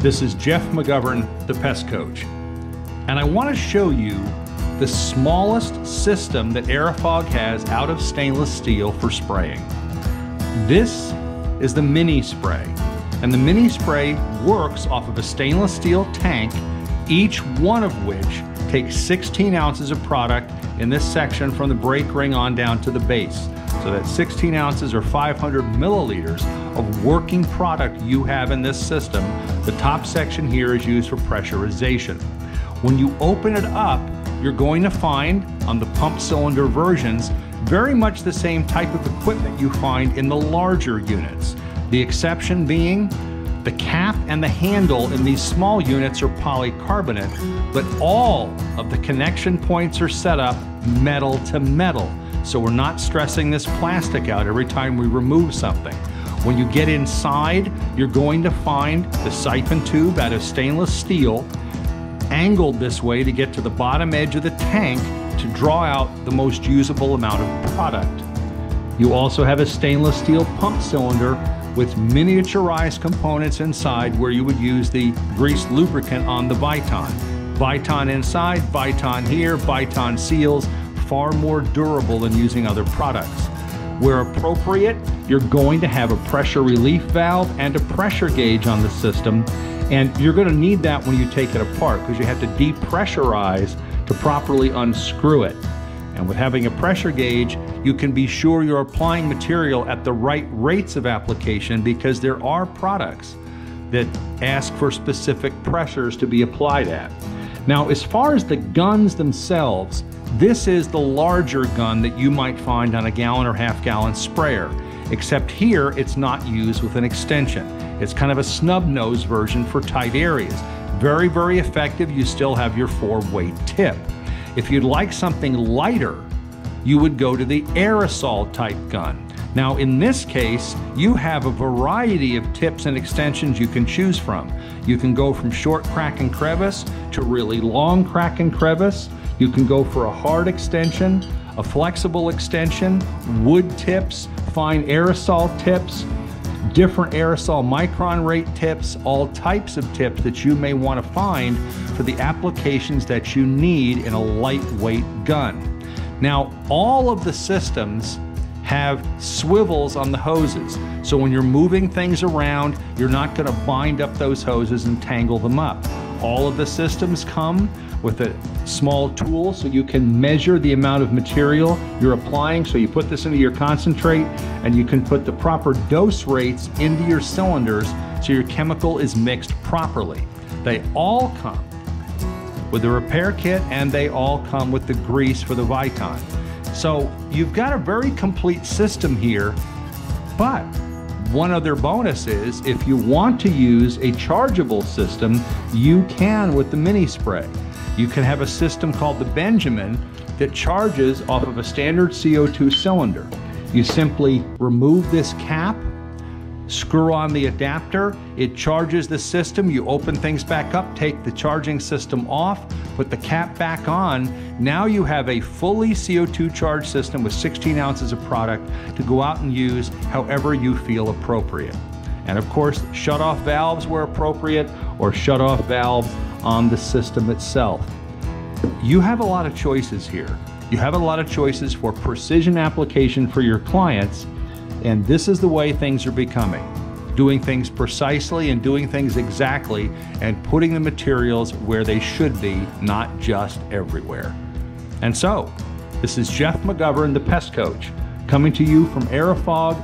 This is Jeff McGovern, the Pest Coach, and I want to show you the smallest system that Aerofog has out of stainless steel for spraying. This is the mini spray, and the mini spray works off of a stainless steel tank, each one of which takes 16 ounces of product in this section from the brake ring on down to the base. So that 16 ounces or 500 milliliters of working product you have in this system. The top section here is used for pressurization. When you open it up, you're going to find on the pump cylinder versions very much the same type of equipment you find in the larger units. The exception being the cap and the handle in these small units are polycarbonate, but all of the connection points are set up metal to metal. So we're not stressing this plastic out every time we remove something. When you get inside, you're going to find the siphon tube out of stainless steel, angled this way to get to the bottom edge of the tank to draw out the most usable amount of product. You also have a stainless steel pump cylinder with miniaturized components inside where you would use the grease lubricant on the Viton. Viton inside, Viton here, Viton seals, far more durable than using other products. Where appropriate, you're going to have a pressure relief valve and a pressure gauge on the system, and you're going to need that when you take it apart because you have to depressurize to properly unscrew it. And with having a pressure gauge, you can be sure you're applying material at the right rates of application because there are products that ask for specific pressures to be applied at. Now, as far as the guns themselves, this is the larger gun that you might find on a gallon or half-gallon sprayer, except here it's not used with an extension. It's kind of a snub nose version for tight areas. Very, very effective. You still have your 4-weight tip. If you'd like something lighter, you would go to the aerosol type gun. Now in this case, you have a variety of tips and extensions you can choose from. You can go from short crack and crevice to really long crack and crevice. You can go for a hard extension, a flexible extension, wood tips, fine aerosol tips, different aerosol micron rate tips, all types of tips that you may want to find for the applications that you need in a lightweight gun. Now, all of the systems have swivels on the hoses. So when you're moving things around, you're not going to bind up those hoses and tangle them up. All of the systems come with a small tool so you can measure the amount of material you're applying. So you put this into your concentrate and you can put the proper dose rates into your cylinders so your chemical is mixed properly. They all come with a repair kit and they all come with the grease for the Viton. So you've got a very complete system here, but one other bonus is if you want to use a chargeable system, you can with the mini spray. You can have a system called the Benjamin that charges off of a standard CO2 cylinder. You simply remove this cap, screw on the adapter, it charges the system, you open things back up, take the charging system off, put the cap back on. Now you have a fully CO2 charged system with 16 ounces of product to go out and use however you feel appropriate. And of course, shut-off valves where appropriate or shut-off valves on the system itself. You have a lot of choices here. You have a lot of choices for precision application for your clients, and this is the way things are becoming. Doing things precisely and doing things exactly and putting the materials where they should be, not just everywhere. And so, this is Jeff McGovern, the Pest Coach, coming to you from Aerofog,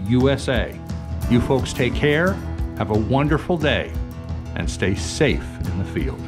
USA. You folks take care, have a wonderful day, and stay safe in the field.